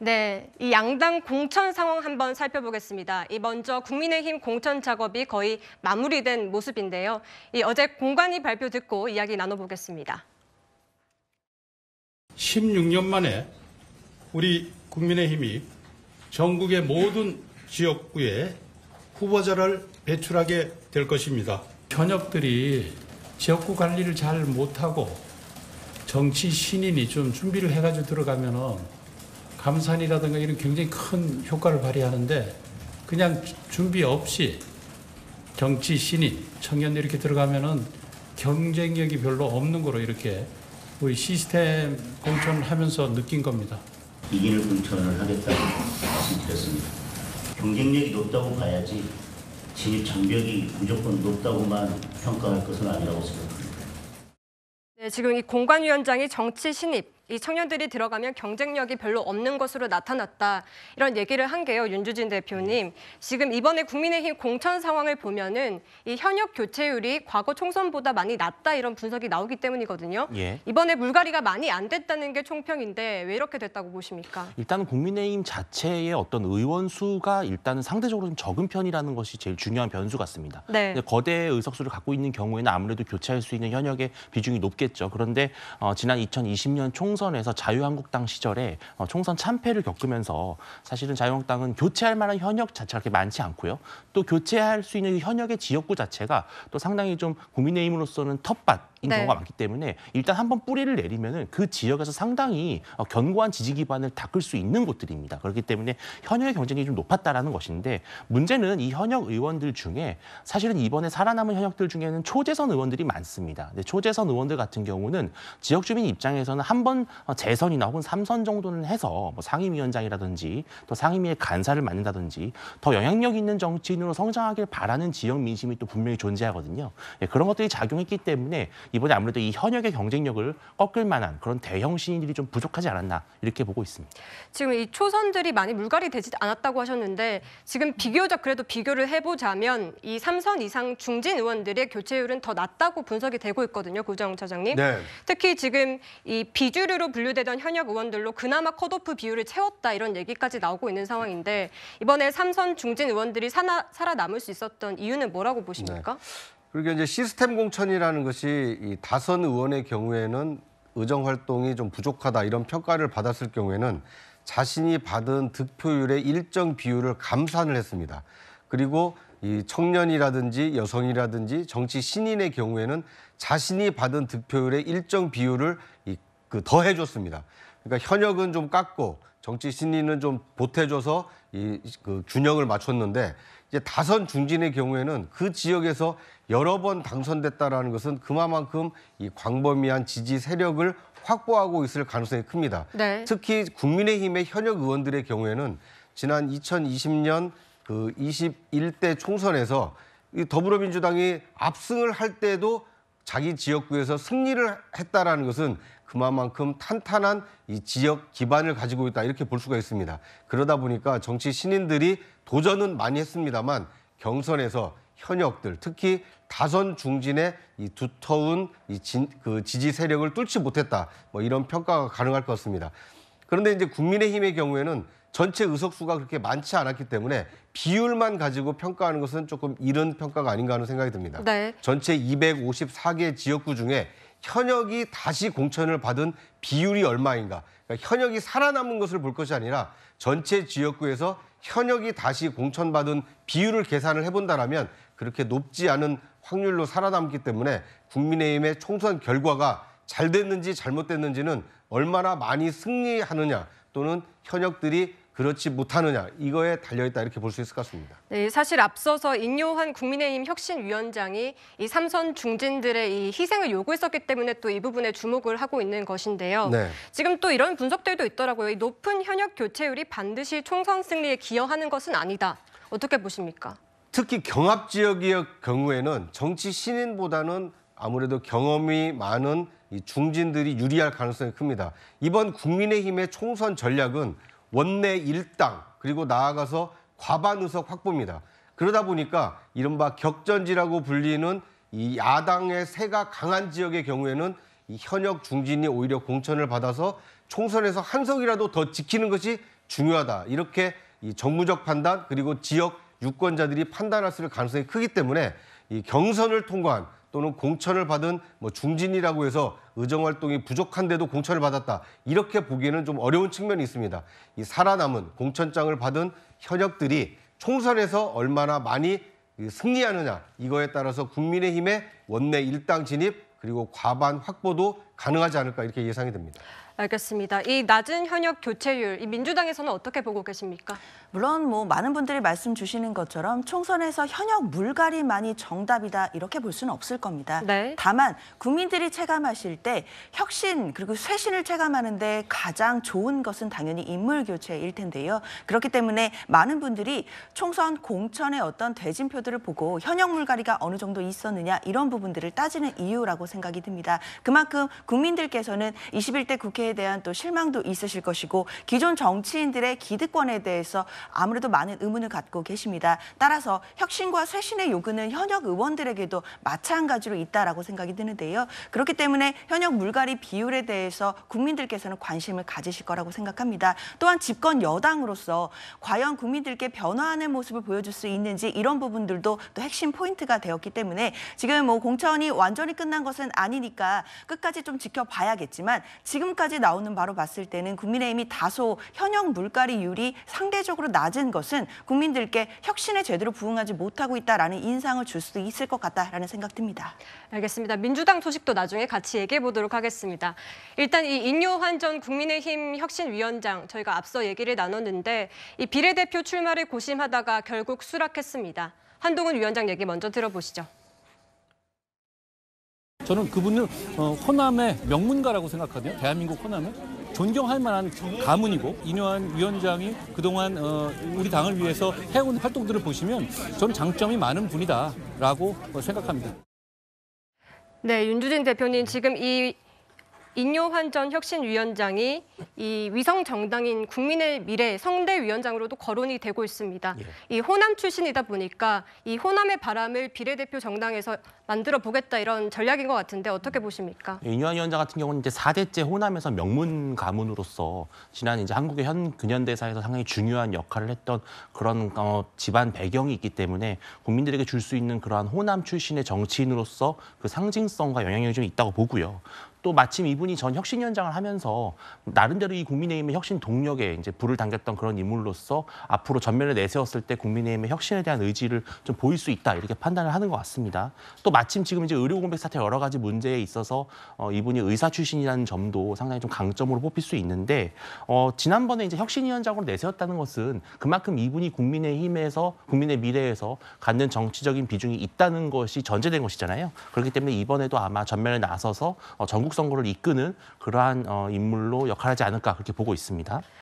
네, 이 양당 공천 상황 한번 살펴보겠습니다. 먼저 국민의힘 공천 작업이 거의 마무리된 모습인데요. 어제 공관위 발표 듣고 이야기 나눠보겠습니다. 16년 만에 우리 국민의힘이 전국의 모든 지역구에 후보자를 배출하게 될 것입니다. 현역들이 지역구 관리를 잘 못하고 정치 신인이 좀 준비를 해가지고 들어가면은 감산이라든가 이런 굉장히 큰 효과를 발휘하는데 그냥 준비 없이 정치 신인, 청년들이 이렇게 들어가면은 경쟁력이 별로 없는 거로 이렇게 우리 시스템 공천하면서 느낀 겁니다. 이기는 공천을 하겠다고 말씀드렸습니다. 경쟁력이 높다고 봐야지 진입 장벽이 무조건 높다고만 평가할 것은 아니라고 생각합니다. 네, 지금 이 공관위원장이 정치 신입, 이 청년들이 들어가면 경쟁력이 별로 없는 것으로 나타났다. 이런 얘기를 한 게요, 윤주진 대표님. 지금 이번에 국민의힘 공천 상황을 보면은 이 현역 교체율이 과거 총선보다 많이 낮다 이런 분석이 나오기 때문이거든요. 예. 이번에 물갈이가 많이 안 됐다는 게 총평인데 왜 이렇게 됐다고 보십니까? 일단 국민의힘 자체의 어떤 의원 수가 일단은 상대적으로 좀 적은 편이라는 것이 제일 중요한 변수 같습니다. 네. 거대 의석수를 갖고 있는 경우에는 아무래도 교체할 수 있는 현역의 비중이 높겠죠. 그런데 지난 2020년 총선에서 자유한국당 시절에 총선 참패를 겪으면서 사실은 자유한국당은 교체할 만한 현역 자체가 그렇게 많지 않고요. 또 교체할 수 있는 현역의 지역구 자체가 또 상당히 좀 국민의힘으로서는 텃밭 인 경우가 많기 때문에 일단 한번 뿌리를 내리면은 그 지역에서 상당히 견고한 지지 기반을 닦을 수 있는 곳들입니다. 그렇기 때문에 현역의 경쟁이 좀 높았다라는 것인데 문제는 이 현역 의원들 중에 사실은 이번에 살아남은 현역들 중에는 초재선 의원들이 많습니다. 근데 초재선 의원들 같은 경우는 지역 주민 입장에서는 한 번 재선이나 혹은 3선 정도는 해서 뭐 상임위원장이라든지 또 상임위의 간사를 맡는다든지 더 영향력 있는 정치인으로 성장하길 바라는 지역 민심이 또 분명히 존재하거든요. 그런 것들이 작용했기 때문에 이번에 아무래도 이 현역의 경쟁력을 꺾을 만한 그런 대형 신인들이 좀 부족하지 않았나 이렇게 보고 있습니다. 지금 이 초선들이 많이 물갈이 되지 않았다고 하셨는데 지금 비교적 그래도 비교를 해보자면 이 3선 이상 중진 의원들의 교체율은 더 낮다고 분석이 되고 있거든요. 고정 차장님. 네. 특히 지금 이 비주류로 분류되던 현역 의원들로 그나마 컷오프 비율을 채웠다 이런 얘기까지 나오고 있는 상황인데 이번에 3선 중진 의원들이 살아남을 수 있었던 이유는 뭐라고 보십니까? 네. 그리고 이제 시스템 공천이라는 것이 이 다선 의원의 경우에는 의정 활동이 좀 부족하다 이런 평가를 받았을 경우에는 자신이 받은 득표율의 일정 비율을 감산을 했습니다. 그리고 이 청년이라든지 여성이라든지 정치 신인의 경우에는 자신이 받은 득표율의 일정 비율을 더해줬습니다. 그러니까 현역은 좀 깎고 정치 신인은 좀 보태줘서 그 균형을 맞췄는데 이제 다선 중진의 경우에는 그 지역에서 여러 번 당선됐다라는 것은 그만큼 이 광범위한 지지 세력을 확보하고 있을 가능성이 큽니다. 네. 특히 국민의힘의 현역 의원들의 경우에는 지난 2020년 그 21대 총선에서 이 더불어민주당이 압승을 할 때도 자기 지역구에서 승리를 했다라는 것은 그만큼 탄탄한 이 지역 기반을 가지고 있다 이렇게 볼 수가 있습니다. 그러다 보니까 정치 신인들이 도전은 많이 했습니다만 경선에서 현역들 특히 다선 중진의 이 두터운 그 지지 세력을 뚫지 못했다. 뭐 이런 평가가 가능할 것 같습니다. 그런데 이제 국민의힘의 경우에는 전체 의석수가 그렇게 많지 않았기 때문에 비율만 가지고 평가하는 것은 조금 이른 평가가 아닌가 하는 생각이 듭니다. 네. 전체 254개 지역구 중에 현역이 다시 공천을 받은 비율이 얼마인가. 그러니까 현역이 살아남은 것을 볼 것이 아니라 전체 지역구에서 현역이 다시 공천받은 비율을 계산을 해본다면 그렇게 높지 않은 확률로 살아남기 때문에 국민의힘의 총선 결과가 잘 됐는지 잘못됐는지는 얼마나 많이 승리하느냐 또는 현역들이 그렇지 못하느냐 이거에 달려있다 이렇게 볼 수 있을 것 같습니다. 네, 사실 앞서서 인요한 국민의힘 혁신위원장이 이 3선 중진들의 이 희생을 요구했었기 때문에 또 이 부분에 주목을 하고 있는 것인데요. 네. 지금 또 이런 분석들도 있더라고요. 이 높은 현역 교체율이 반드시 총선 승리에 기여하는 것은 아니다. 어떻게 보십니까? 특히 경합 지역의 경우에는 정치 신인보다는 아무래도 경험이 많은 이 중진들이 유리할 가능성이 큽니다. 이번 국민의힘의 총선 전략은 원내 일당 그리고 나아가서 과반 의석 확보입니다. 그러다 보니까 이른바 격전지라고 불리는 이 야당의 세가 강한 지역의 경우에는 이 현역 중진이 오히려 공천을 받아서 총선에서 한 석이라도 더 지키는 것이 중요하다. 이렇게 이 정무적 판단 그리고 지역 유권자들이 판단할 가능성이 크기 때문에 이 경선을 통과한 또는 공천을 받은 뭐 중진이라고 해서 의정 활동이 부족한데도 공천을 받았다. 이렇게 보기에는 좀 어려운 측면이 있습니다. 이 살아남은 공천장을 받은 현역들이 총선에서 얼마나 많이 승리하느냐 이거에 따라서 국민의힘의 원내 일당 진입 그리고 과반 확보도 가능하지 않을까 이렇게 예상이 됩니다. 알겠습니다. 이 낮은 현역 교체율, 이 민주당에서는 어떻게 보고 계십니까? 물론 뭐 많은 분들이 말씀 주시는 것처럼 총선에서 현역 물갈이만이 정답이다 이렇게 볼 수는 없을 겁니다. 네. 다만 국민들이 체감하실 때 혁신 그리고 쇄신을 체감하는데 가장 좋은 것은 당연히 인물 교체일 텐데요. 그렇기 때문에 많은 분들이 총선 공천의 어떤 대진표들을 보고 현역 물갈이가 어느 정도 있었느냐 이런 부분들을 따지는 이유라고 생각이 듭니다. 그만큼 국민들께서는 21대 국회에 대한 또 실망도 있으실 것이고 기존 정치인들의 기득권에 대해서 아무래도 많은 의문을 갖고 계십니다. 따라서 혁신과 쇄신의 요구는 현역 의원들에게도 마찬가지로 있다라고 생각이 드는데요. 그렇기 때문에 현역 물갈이 비율에 대해서 국민들께서는 관심을 가지실 거라고 생각합니다. 또한 집권 여당으로서 과연 국민들께 변화하는 모습을 보여줄 수 있는지 이런 부분들도 또 핵심 포인트가 되었기 때문에 지금 뭐 공천이 완전히 끝난 것은 아니니까 끝까지 좀 지켜봐야겠지만 지금까지 나오는 바로 봤을 때는 국민의힘이 다소 현역 물갈이율이 상대적으로 낮은 것은 국민들께 혁신에 제대로 부응하지 못하고 있다라는 인상을 줄 수도 있을 것 같다라는 생각 듭니다. 알겠습니다. 민주당 소식도 나중에 같이 얘기해 보도록 하겠습니다. 일단 이 인요한 전 국민의힘 혁신위원장 저희가 앞서 얘기를 나눴는데 이 비례대표 출마를 고심하다가 결국 수락했습니다. 한동훈 위원장 얘기 먼저 들어보시죠. 저는 그분을 호남의 명문가라고 생각하거든요. 대한민국 호남에 존경할 만한 가문이고 인요한 위원장이 그동안 우리 당을 위해서 해온 활동들을 보시면 저는 장점이 많은 분이다라고 생각합니다. 네, 윤주진 대표님 지금 이 인요한 전 혁신위원장이 이 위성 정당인 국민의 미래 성대위원장으로도 거론이 되고 있습니다. 예. 이 호남 출신이다 보니까 이 호남의 바람을 비례대표 정당에서 만들어 보겠다 이런 전략인 것 같은데 어떻게 보십니까? 인요한 위원장 같은 경우는 이제 4대째 호남에서 명문 가문으로서 지난 이제 한국의 현 근현대사에서 상당히 중요한 역할을 했던 그런 집안 배경이 있기 때문에 국민들에게 줄 수 있는 그러한 호남 출신의 정치인으로서 그 상징성과 영향력이 좀 있다고 보고요. 또 마침 이분이 전 혁신위원장을 하면서 나름대로 이 국민의힘의 혁신 동력에 이제 불을 당겼던 그런 인물로서 앞으로 전면에 내세웠을 때 국민의힘의 혁신에 대한 의지를 좀 보일 수 있다 이렇게 판단을 하는 것 같습니다. 또 마침 지금 이제 의료 공백 사태 여러 가지 문제에 있어서 이분이 의사 출신이라는 점도 상당히 좀 강점으로 뽑힐 수 있는데 지난번에 이제 혁신위원장으로 내세웠다는 것은 그만큼 이분이 국민의힘에서 국민의 미래에서 갖는 정치적인 비중이 있다는 것이 전제된 것이잖아요. 그렇기 때문에 이번에도 아마 전면에 나서서 전국 선거를 이끄는 그러한 인물로 역할하지 않을까 그렇게 보고 있습니다.